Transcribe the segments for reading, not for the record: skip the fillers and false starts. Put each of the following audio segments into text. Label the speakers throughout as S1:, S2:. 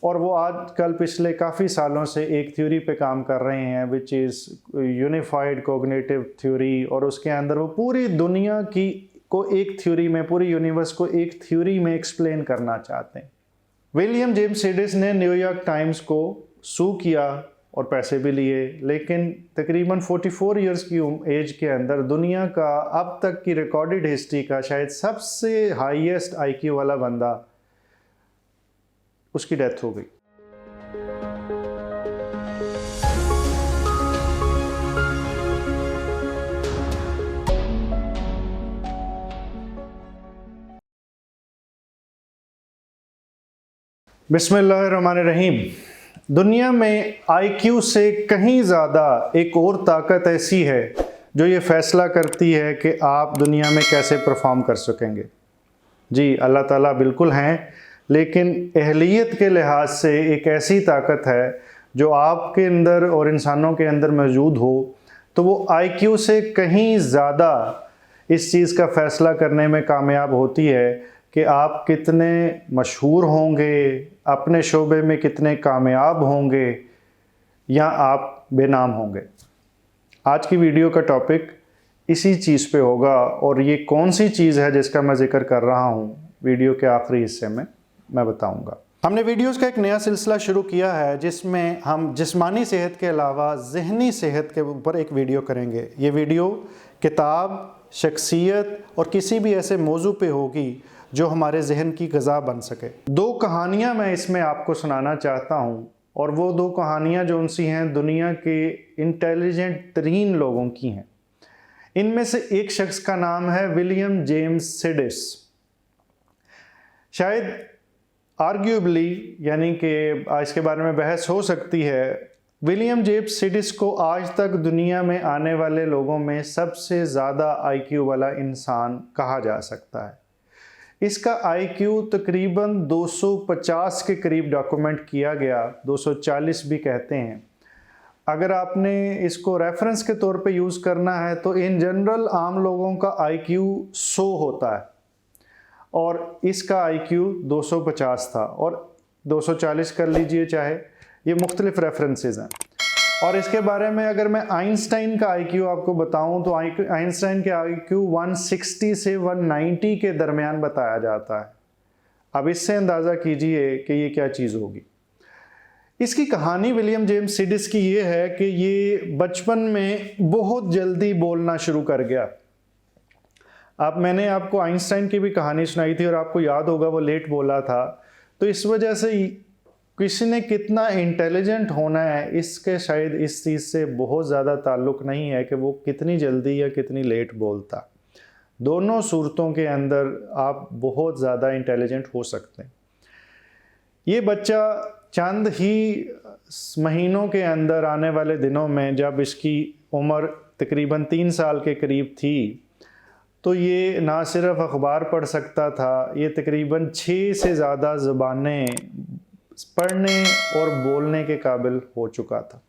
S1: और वो आजकल पिछले काफ़ी सालों से एक थ्योरी पे काम कर रहे हैं which is unified cognitive theory, और उसके अंदर वो पूरी दुनिया की को एक थ्योरी में, पूरी यूनिवर्स को एक थ्योरी में एक्सप्लेन करना चाहते हैं। विलियम जेम्स सिडिस ने न्यूयॉर्क टाइम्स को सू किया और पैसे भी लिए, लेकिन तकरीबन 44 इयर्स की एज के अंदर दुनिया का अब तक की रिकॉर्डेड हिस्ट्री का शायद सबसे हाईएस्ट आईक्यू वाला बंदा, उसकी डेथ हो गई। बिस्मिल्लाहिर्रहमानिर्रहीम। दुनिया में आईक्यू से कहीं ज़्यादा एक और ताकत ऐसी है जो ये फ़ैसला करती है कि आप दुनिया में कैसे परफॉर्म कर सकेंगे। जी, अल्लाह ताला बिल्कुल हैं, लेकिन अहलियत के लिहाज से एक ऐसी ताकत है जो आपके अंदर और इंसानों के अंदर मौजूद हो तो वो आईक्यू से कहीं ज़्यादा इस चीज़ का फ़ैसला करने में कामयाब होती है कि आप कितने मशहूर होंगे, अपने शोबे में कितने कामयाब होंगे या आप बेनाम होंगे। आज की वीडियो का टॉपिक इसी चीज़ पे होगा, और ये कौन सी चीज़ है जिसका मैं जिक्र कर रहा हूँ वीडियो के आखिरी हिस्से में मैं बताऊँगा। हमने वीडियोस का एक नया सिलसिला शुरू किया है जिसमें हम जिस्मानी सेहत के अलावा ज़हनी सेहत के ऊपर एक वीडियो करेंगे। ये वीडियो किताब, शख्सियत और किसी भी ऐसे मौजू पे होगी जो हमारे जहन की ग़िज़ा बन सके। दो कहानियाँ मैं इसमें आपको सुनाना चाहता हूँ, और वो दो कहानियाँ जो उनसी हैं दुनिया के इंटेलिजेंट तरीन लोगों की हैं। इनमें से एक शख्स का नाम है विलियम जेम्स सिडिस। शायद आर्ग्यूबली, यानी कि इसके बारे में बहस हो सकती है, विलियम जेम्स सिडिस को आज तक दुनिया में आने वाले लोगों में सबसे ज़्यादा आईक्यू वाला इंसान कहा जा सकता है। इसका आईक्यू तकरीबन 250 के करीब डॉक्यूमेंट किया गया, 240 भी कहते हैं। अगर आपने इसको रेफरेंस के तौर पे यूज़ करना है तो इन जनरल आम लोगों का आईक्यू 100 होता है और इसका आईक्यू 250 था, और 240 कर लीजिए चाहे, ये मुख्तलिफ रेफरेंसेस हैं। और इसके बारे में अगर मैं आइंस्टाइन का आईक्यू आपको बताऊं तो आइंस्टाइन के आईक्यू 160 से 190 के दरमियान बताया जाता है। अब इससे अंदाज़ा कीजिए कि ये क्या चीज़ होगी। इसकी कहानी विलियम जेम्स सिडिस की ये है कि ये बचपन में बहुत जल्दी बोलना शुरू कर गया। अब मैंने आपको आइंस्टाइन की भी कहानी सुनाई थी और आपको याद होगा वो लेट बोला था, तो इस वजह से किसी ने कितना इंटेलिजेंट होना है इसके शायद इस चीज़ से बहुत ज़्यादा ताल्लुक़ नहीं है कि वो कितनी जल्दी या कितनी लेट बोलता। दोनों सूरतों के अंदर आप बहुत ज़्यादा इंटेलिजेंट हो सकते हैं। ये बच्चा चंद ही महीनों के अंदर, आने वाले दिनों में, जब इसकी उम्र तकरीबन 3 साल के करीब थी, तो ये ना सिर्फ अखबार पढ़ सकता था, ये तकरीबन 6 से ज़्यादा ज़बानें पढ़ने और बोलने के काबिल हो चुका था।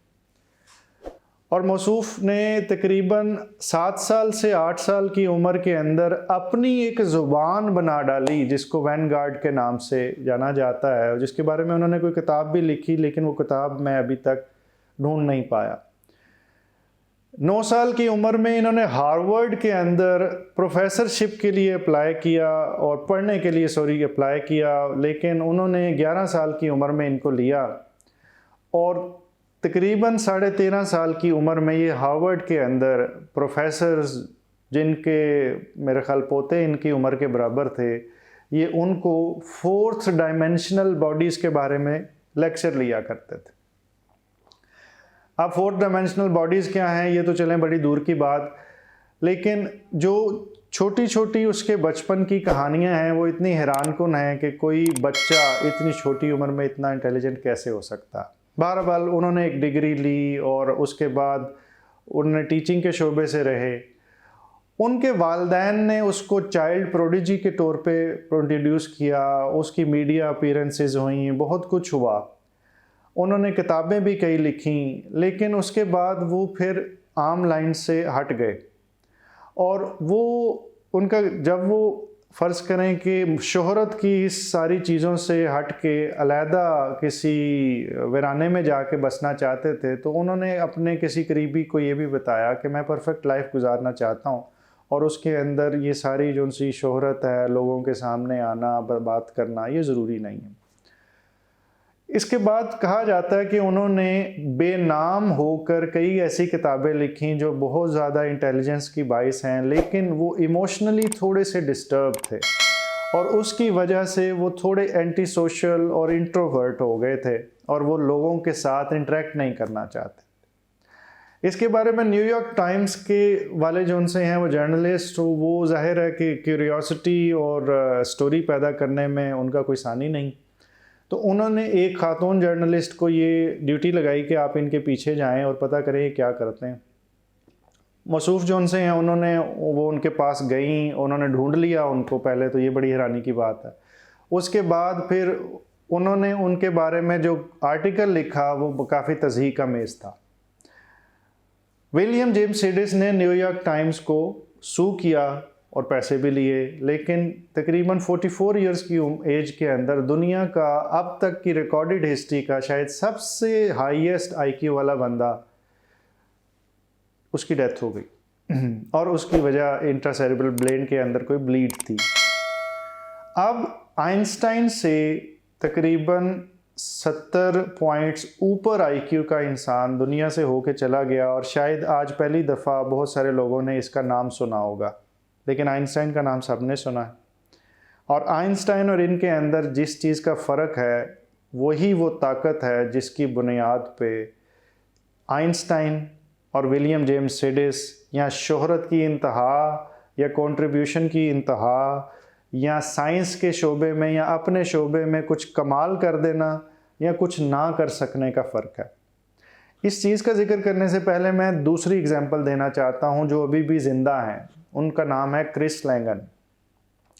S1: और मौसूफ ने तकरीबन 7 साल से 8 साल की उम्र के अंदर अपनी एक ज़ुबान बना डाली जिसको वैनगार्ड के नाम से जाना जाता है, और जिसके बारे में उन्होंने कोई किताब भी लिखी, लेकिन वो किताब मैं अभी तक ढूंढ नहीं पाया। 9 साल की उम्र में इन्होंने हार्वर्ड के अंदर प्रोफेसरशिप के लिए अप्लाई किया, और पढ़ने के लिए अप्लाई किया, लेकिन उन्होंने 11 साल की उम्र में इनको लिया, और तकरीबन 13.5 साल की उम्र में ये हार्वर्ड के अंदर प्रोफेसर्स, जिनके मेरे ख्याल पोते इनकी उम्र के बराबर थे, ये उनको 4th डायमेंशनल बॉडीज़ के बारे में लेक्चर लिया करते थे। अब 4th डायमेंशनल बॉडीज़ क्या हैं ये तो चलें बड़ी दूर की बात, लेकिन जो छोटी छोटी उसके बचपन की कहानियां हैं वो इतनी हैरानकुन हैं कि कोई बच्चा इतनी छोटी उम्र में इतना इंटेलिजेंट कैसे हो सकता। बहरहाल उन्होंने एक डिग्री ली और उसके बाद उन्होंने टीचिंग के शोबे से रहे। उनके वालिदैन ने उसको चाइल्ड प्रोडिजी के तौर पे इंट्रोड्यूस किया, उसकी मीडिया अपीयरेंसेस हुई, बहुत कुछ हुआ, उन्होंने किताबें भी कई लिखी, लेकिन उसके बाद वो फिर आम लाइन से हट गए। और वो उनका जब वो फ़र्ज़ करें कि शोहरत की इस सारी चीज़ों से हट के अलहदा किसी वीराने में जाके बसना चाहते थे, तो उन्होंने अपने किसी करीबी को ये भी बताया कि मैं परफेक्ट लाइफ गुजारना चाहता हूँ और उसके अंदर ये सारी जो सी शोहरत है, लोगों के सामने आना, बात करना, ये ज़रूरी नहीं है। इसके बाद कहा जाता है कि उन्होंने बेनाम होकर कई ऐसी किताबें लिखी जो बहुत ज़्यादा इंटेलिजेंस की बाइस हैं, लेकिन वो इमोशनली थोड़े से डिस्टर्ब थे और उसकी वजह से वो थोड़े एंटी सोशल और इंट्रोवर्ट हो गए थे और वो लोगों के साथ इंटरेक्ट नहीं करना चाहते। इसके बारे में न्यूयॉर्क टाइम्स के वाले जो उनसे हैं वो जर्नलिस्ट, वो जाहिर है कि क्यूरियोसिटी और स्टोरी पैदा करने में उनका कोई सानी नहीं, तो उन्होंने एक खातून जर्नलिस्ट को ये ड्यूटी लगाई कि आप इनके पीछे जाएं और पता करें ये क्या करते हैं। मौसूफ जो उनसे हैं वो उनके पास गई, उन्होंने ढूंढ लिया उनको पहले, तो ये बड़ी हैरानी की बात है। उसके बाद फिर उन्होंने उनके बारे में जो आर्टिकल लिखा वो काफ़ी तज़हीक आमेज़ था। विलियम जेम्स सिडिस ने न्यूयॉर्क टाइम्स को सू किया और पैसे भी लिए, लेकिन तकरीबन 44 इयर्स की एज के अंदर दुनिया का अब तक की रिकॉर्डेड हिस्ट्री का शायद सबसे हाईएस्ट आईक्यू वाला बंदा, उसकी डेथ हो गई और उसकी वजह इंट्रासेरेब्रल ब्रेन के अंदर कोई ब्लीड थी। अब आइंस्टाइन से तकरीबन 70 पॉइंट्स ऊपर आईक्यू का इंसान दुनिया से होके चला गया और शायद आज पहली दफ़ा बहुत सारे लोगों ने इसका नाम सुना होगा, लेकिन आइंस्टाइन का नाम सबने सुना है। और आइंस्टाइन और इनके अंदर जिस चीज़ का फ़र्क है वही वो ताकत है जिसकी बुनियाद पे आइंस्टाइन और विलियम जेम्स सिडिस या शोहरत की इंतहा या कंट्रीब्यूशन की इंतहा या साइंस के शोबे में या अपने शोबे में कुछ कमाल कर देना या कुछ ना कर सकने का फ़र्क है। इस चीज़ का जिक्र करने से पहले मैं दूसरी एग्जांपल देना चाहता हूँ जो अभी भी ज़िंदा हैं। उनका नाम है क्रिस लैंगन।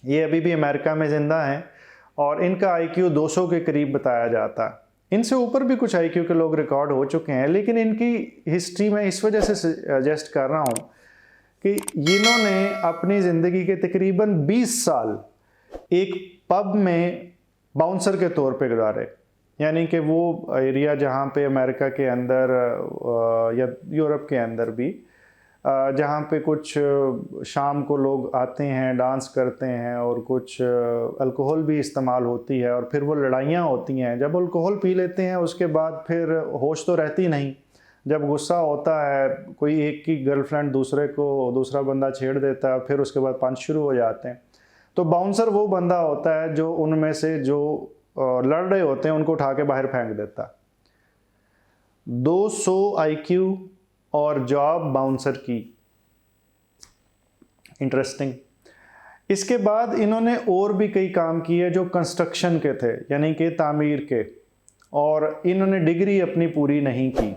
S1: ये अभी भी अमेरिका में ज़िंदा हैं और इनका आईक्यू 200 के करीब बताया जाता है। इनसे ऊपर भी कुछ आईक्यू के लोग रिकॉर्ड हो चुके हैं, लेकिन इनकी हिस्ट्री में इस वजह से सजेस्ट कर रहा हूँ कि इन्होंने अपनी ज़िंदगी के तकरीबन 20 साल एक पब में बाउंसर के तौर पे गुजारे। यानी कि वो एरिया जहाँ पे अमेरिका के अंदर या यूरोप के अंदर भी जहाँ पे कुछ शाम को लोग आते हैं, डांस करते हैं और कुछ अल्कोहल भी इस्तेमाल होती है और फिर वो लड़ाइयाँ होती हैं। जब अल्कोहल पी लेते हैं उसके बाद फिर होश तो रहती नहीं। जब गुस्सा होता है, कोई एक की गर्लफ्रेंड दूसरा बंदा छेड़ देता है, फिर उसके बाद पंच शुरू हो जाते हैं। तो बाउंसर वो बंदा होता है जो उनमें से जो लड़ रहे होते हैं उनको उठा के बाहर फेंक देता है। 200 आईक्यू और जॉब बाउंसर की। इंटरेस्टिंग। इसके बाद इन्होंने और भी कई काम किए जो कंस्ट्रक्शन के थे, यानी कि तामीर के, और इन्होंने डिग्री अपनी पूरी नहीं की।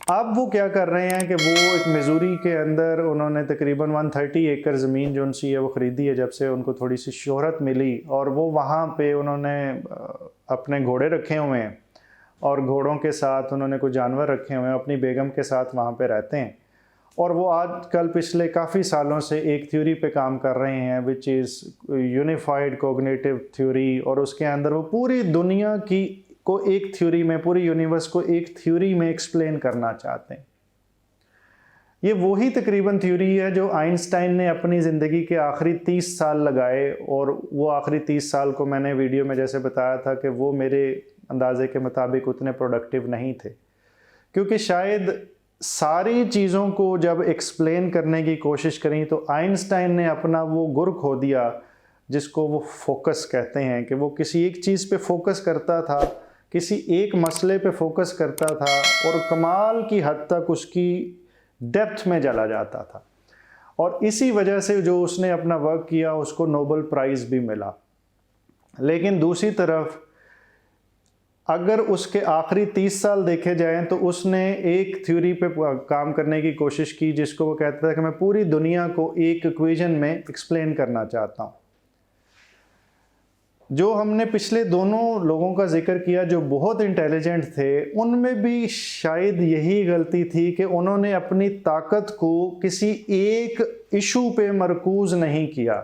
S1: अब वो क्या कर रहे हैं कि वो एक मिजूरी के अंदर उन्होंने तकरीबन 130 एकड़ ज़मीन जो उनसी है वो ख़रीदी है जब से उनको थोड़ी सी शोहरत मिली, और वो वहाँ पे उन्होंने अपने घोड़े रखे हुए हैं और घोड़ों के साथ उन्होंने कुछ जानवर रखे हुए हैं, अपनी बेगम के साथ वहाँ पे रहते हैं। और वो आजकल पिछले काफ़ी सालों से एक थ्योरी पे काम कर रहे हैं which is unified cognitive theory, और उसके अंदर वो पूरी दुनिया की को एक थ्योरी में, पूरी यूनिवर्स को एक थ्योरी में एक्सप्लेन करना चाहते हैं। ये वही तकरीबन थ्योरी है जो आइंस्टाइन ने अपनी ज़िंदगी के आखिरी 30 साल लगाए, और वो आखिरी 30 साल को मैंने वीडियो में जैसे बताया था कि वो मेरे अंदाजे के मुताबिक उतने प्रोडक्टिव नहीं थे, क्योंकि शायद सारी चीज़ों को जब एक्सप्लेन करने की कोशिश करी तो आइंस्टाइन ने अपना वो गुर खो दिया जिसको वो फोकस कहते हैं, कि वो किसी एक चीज़ पे फोकस करता था, किसी एक मसले पे फोकस करता था और कमाल की हद तक उसकी डेप्थ में चला जाता था, और इसी वजह से जो उसने अपना वर्क किया उसको नोबेल प्राइज़ भी मिला। लेकिन दूसरी तरफ अगर उसके आखिरी 30 साल देखे जाएं तो उसने एक थ्योरी पे काम करने की कोशिश की जिसको वो कहता था कि मैं पूरी दुनिया को एक इक्वेशन में एक्सप्लेन करना चाहता हूँ। जो हमने पिछले दोनों लोगों का जिक्र किया जो बहुत इंटेलिजेंट थे, उनमें भी शायद यही गलती थी कि उन्होंने अपनी ताकत को किसी एक इशू पे मरकूज़ नहीं किया।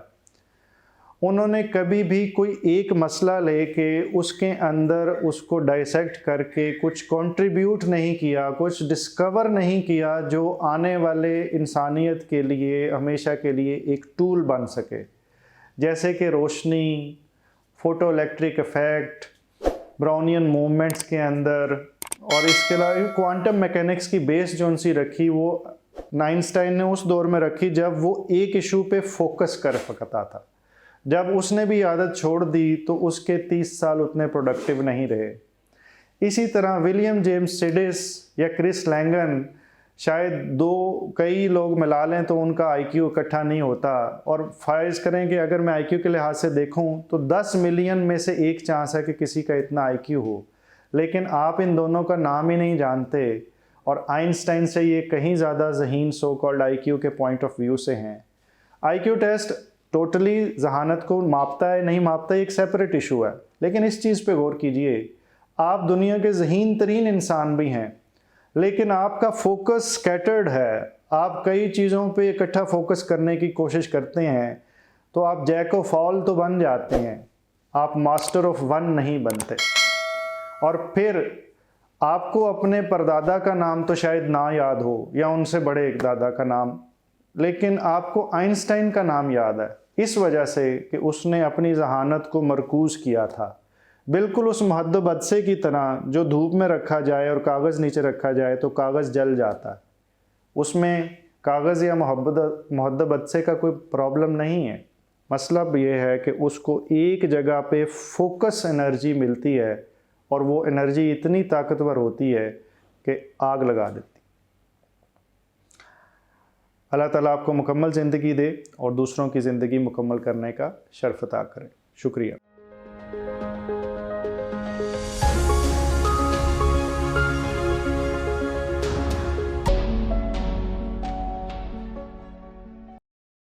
S1: उन्होंने कभी भी कोई एक मसला लेके उसके अंदर उसको डाइसेक्ट करके कुछ कंट्रीब्यूट नहीं किया, कुछ डिस्कवर नहीं किया जो आने वाले इंसानियत के लिए हमेशा के लिए एक टूल बन सके। जैसे कि रोशनी, photo electric effect, Brownian movements के अंदर, और इसके अलावा क्वांटम मैकेनिक्स की बेस जो उनसी रखी वो आइंस्टाइन ने उस दौर में रखी जब वो एक इशू पे फोकस कर सकता था। जब उसने भी आदत छोड़ दी तो उसके 30 साल उतने प्रोडक्टिव नहीं रहे। इसी तरह विलियम जेम्स सिडिस या क्रिस लैंगन, शायद कई लोग मिला लें तो उनका आईक्यू इकट्ठा नहीं होता। और फ़र्ज़ करें कि अगर मैं आईक्यू के लिहाज से देखूं तो 10 मिलियन में से एक चांस है कि किसी का इतना आईक्यू हो, लेकिन आप इन दोनों का नाम ही नहीं जानते। और आइंस्टाइन से ये कहीं ज़्यादा ज़हीन सो कॉल्ड आईक्यू के पॉइंट ऑफ व्यू से हैं। आईक्यू टेस्ट टोटली जहानत को मापता है नहीं मापता, एक सेपरेट इशू है, लेकिन इस चीज़ पे गौर कीजिए, आप दुनिया के ज़हीन तरीन इंसान भी हैं, लेकिन आपका फोकस स्कैटर्ड है। आप कई चीज़ों पे इकट्ठा फोकस करने की कोशिश करते हैं तो आप जैक ऑफ ऑल तो बन जाते हैं, आप मास्टर ऑफ वन नहीं बनते। और फिर आपको अपने परदादा का नाम तो शायद ना याद हो या उनसे बड़े एक दादा का नाम, लेकिन आपको आइंस्टाइन का नाम याद है, इस वजह से कि उसने अपनी जहानत को मरकूज़ किया था। बिल्कुल उस मुहद्दब बदसे की तरह जो धूप में रखा जाए और कागज़ नीचे रखा जाए तो कागज़ जल जाता है। उसमें कागज़ या मुहद्दब बदसे का कोई प्रॉब्लम नहीं है। मतलब ये है कि उसको एक जगह पे फोकस एनर्जी मिलती है और वो एनर्जी इतनी ताकतवर होती है कि आग लगा देती। अल्लाह ताला आपको मुकम्मल ज़िंदगी दे और दूसरों की ज़िंदगी मुकम्मल करने का शर्फ़ अता करे। शुक्रिया।